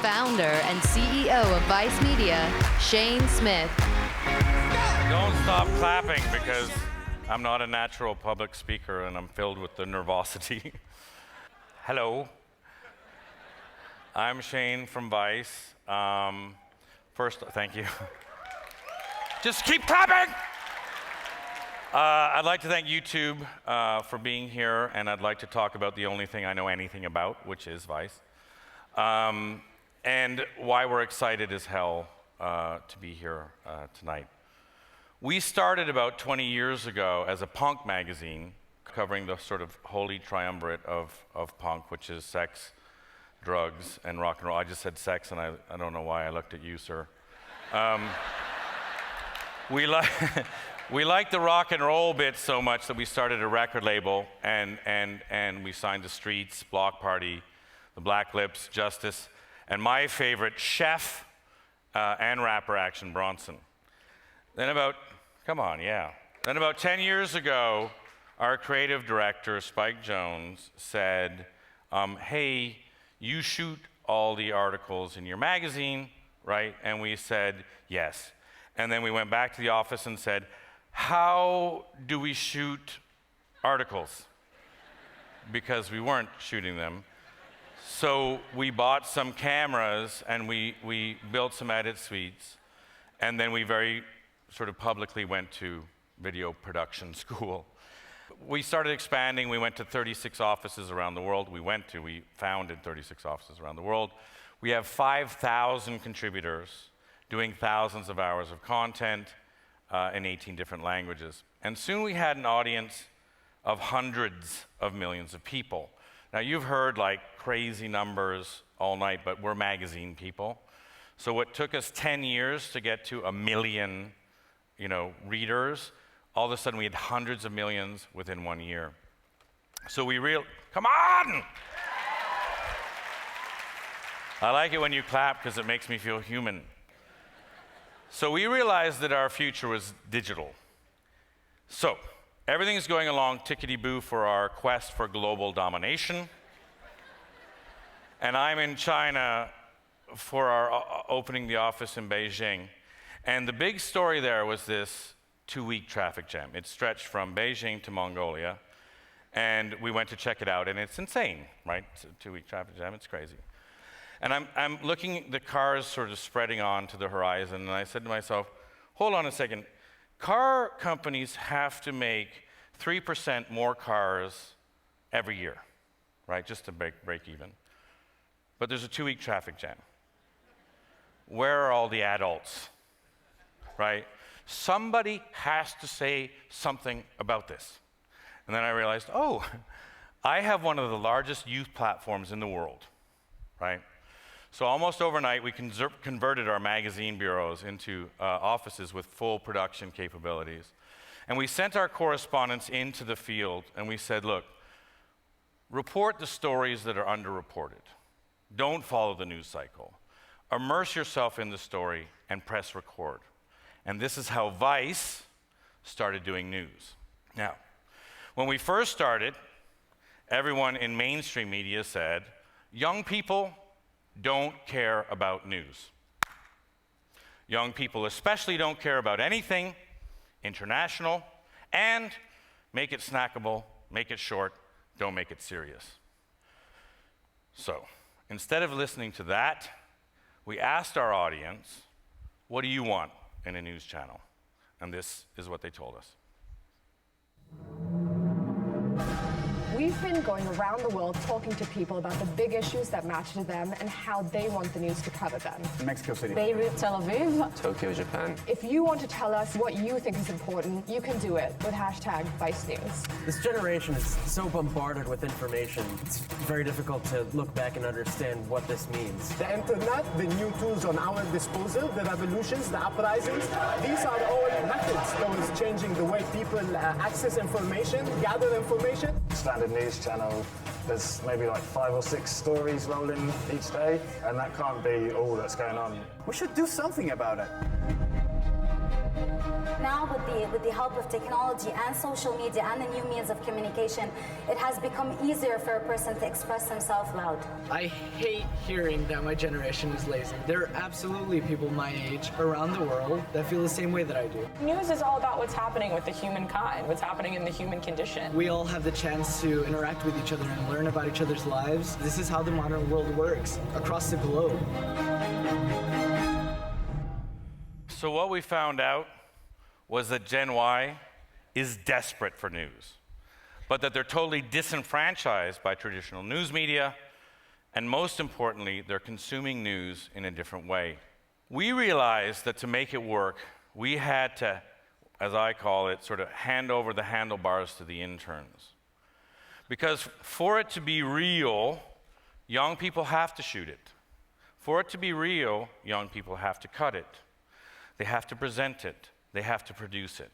founder and CEO of Vice Media, Shane Smith. Don't stop clapping because I'm not a natural public speaker and I'm filled with the nervosity. Hello. I'm Shane from Vice. First, thank you. Just keep clapping! I'd like to thank YouTube for being here, and I'd like to talk about the only thing I know anything about, which is Vice, and why we're excited as hell to be here tonight. We started about 20 years ago as a punk magazine covering the sort of holy triumvirate of punk, which is sex, drugs, and rock and roll. I just said sex, and I don't know why I looked at you, sir. We liked the rock and roll bit so much that we started a record label, and we signed the Streets, Block Party, the Black Lips, Justice, and my favorite, Chef and rapper Action Bronson. Then about 10 years ago, our creative director, Spike Jones, said, hey, you shoot all the articles in your magazine, right? And we said, yes. And then we went back to the office and said, how do we shoot articles? Because we weren't shooting them. So we bought some cameras and we built some edit suites. And then we very sort of publicly went to video production school. We started expanding. We went to 36 offices around the world. We founded 36 offices around the world. We have 5,000 contributors doing thousands of hours of content in 18 different languages. And soon we had an audience of hundreds of millions of people. Now you've heard like crazy numbers all night, but we're magazine people. So what took us 10 years to get to 1 million, readers, all of a sudden we had hundreds of millions within 1 year. So come on! I like it when you clap because it makes me feel human. So we realized that our future was digital. So everything's going along tickety-boo for our quest for global domination. And I'm in China for our opening the office in Beijing. And the big story there was this 2-week traffic jam. It stretched from Beijing to Mongolia. And we went to check it out, and it's insane, right? It's a 2-week traffic jam, it's crazy. And I'm looking, the cars sort of spreading on to the horizon, and I said to myself, hold on a second. Car companies have to make 3% more cars every year, right? Just to break even. But there's a 2-week traffic jam. Where are all the adults, right? Somebody has to say something about this. And then I realized, I have one of the largest youth platforms in the world, right? So almost overnight, we converted our magazine bureaus into offices with full production capabilities. And we sent our correspondents into the field, and we said, look, report the stories that are underreported. Don't follow the news cycle. Immerse yourself in the story and press record. And this is how Vice started doing news. Now, when we first started, everyone in mainstream media said, young people don't care about news. Young people especially don't care about anything international, and make it snackable, make it short, don't make it serious. So, instead of listening to that, we asked our audience, what do you want in a news channel? And this is what they told us. We've been going around the world talking to people about the big issues that matter to them and how they want the news to cover them. Mexico City. Beirut, Tel Aviv. Tokyo, Japan. If you want to tell us what you think is important, you can do it with hashtag Vice News. This generation is so bombarded with information. It's very difficult to look back and understand what this means. The internet, the new tools on our disposal, the revolutions, the uprisings, these are all methods towards changing the way people access information, gather information. Standard news channel, there's maybe like 5 or 6 stories rolling each day, and that can't be all that's going on. We should do something about it. now with the help of technology and social media and the new means of communication, it has become easier for a person to express himself loud. I hate hearing that my generation is lazy. There are absolutely people my age around the world that feel the same way that I do. News is all about what's happening with the humankind, what's happening in the human condition. We all have the chance to interact with each other and learn about each other's lives. This is how the modern world works across the globe. So what we found out was that Gen Y is desperate for news, but that they're totally disenfranchised by traditional news media, and most importantly, they're consuming news in a different way. We realized that to make it work, we had to, as I call it, sort of hand over the handlebars to the interns. Because for it to be real, young people have to shoot it. For it to be real, young people have to cut it. They have to present it. They have to produce it.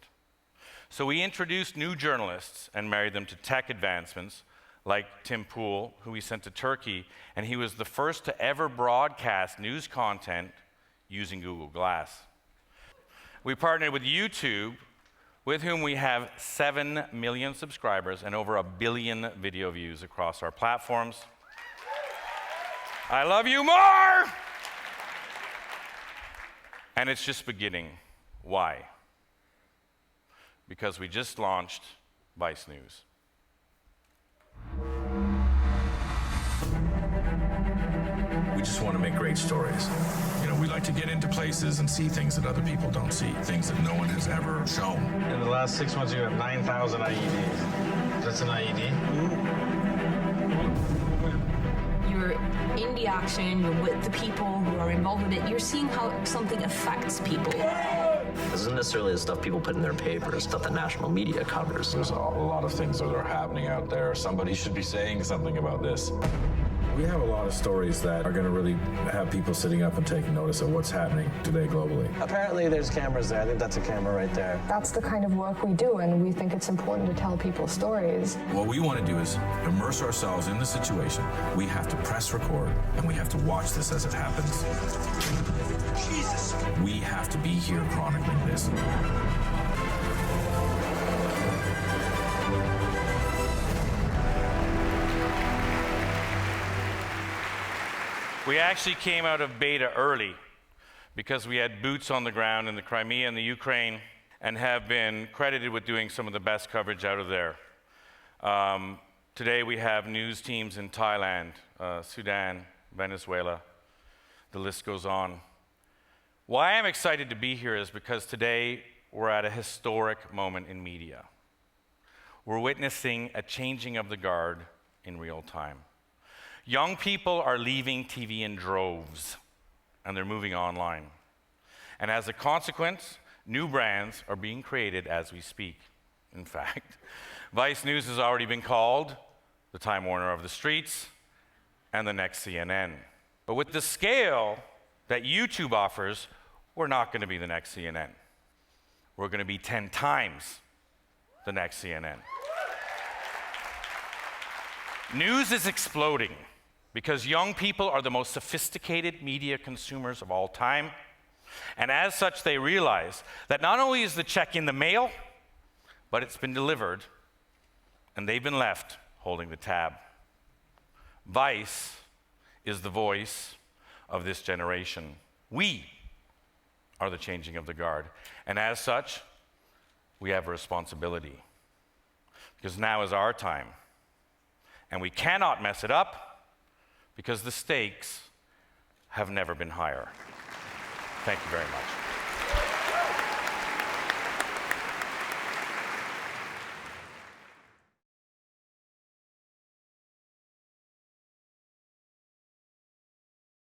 So we introduced new journalists and married them to tech advancements, like Tim Pool, who we sent to Turkey, and he was the first to ever broadcast news content using Google Glass. We partnered with YouTube, with whom we have 7 million subscribers and over 1 billion video views across our platforms. I love you more! And it's just beginning. Why? Because we just launched Vice News. We just want to make great stories. You know, we like to get into places and see things that other people don't see, things that no one has ever shown. In the last 6 months, you have 9,000 IEDs. That's an IED? You're in the action, you're with the people who are involved with it, you're seeing how something affects people. This isn't necessarily the stuff people put in their paper, stuff that national media covers. There's a lot of things that are happening out there. Somebody should be saying something about this. We have a lot of stories that are going to really have people sitting up and taking notice of what's happening today globally. Apparently there's cameras there. I think that's a camera right there. That's the kind of work we do, and we think it's important to tell people's stories. What we want to do is immerse ourselves in the situation. We have to press record, and we have to watch this as it happens. Jesus! We have to be here chronicling this. We actually came out of beta early because we had boots on the ground in the Crimea and the Ukraine and have been credited with doing some of the best coverage out of there. Today we have news teams in Thailand, Sudan, Venezuela. The list goes on. Why I'm excited to be here is because today we're at a historic moment in media. We're witnessing a changing of the guard in real time. Young people are leaving TV in droves, and they're moving online. And as a consequence, new brands are being created as we speak. In fact, Vice News has already been called the Time Warner of the streets and the next CNN. But with the scale that YouTube offers, we're not going to be the next CNN. We're going to be 10 times the next CNN. News is exploding because young people are the most sophisticated media consumers of all time. And as such, they realize that not only is the check in the mail, but it's been delivered, and they've been left holding the tab. Vice is the voice of this generation. We are the changing of the guard. And as such, we have a responsibility. Because now is our time. And we cannot mess it up because the stakes have never been higher. Thank you very much.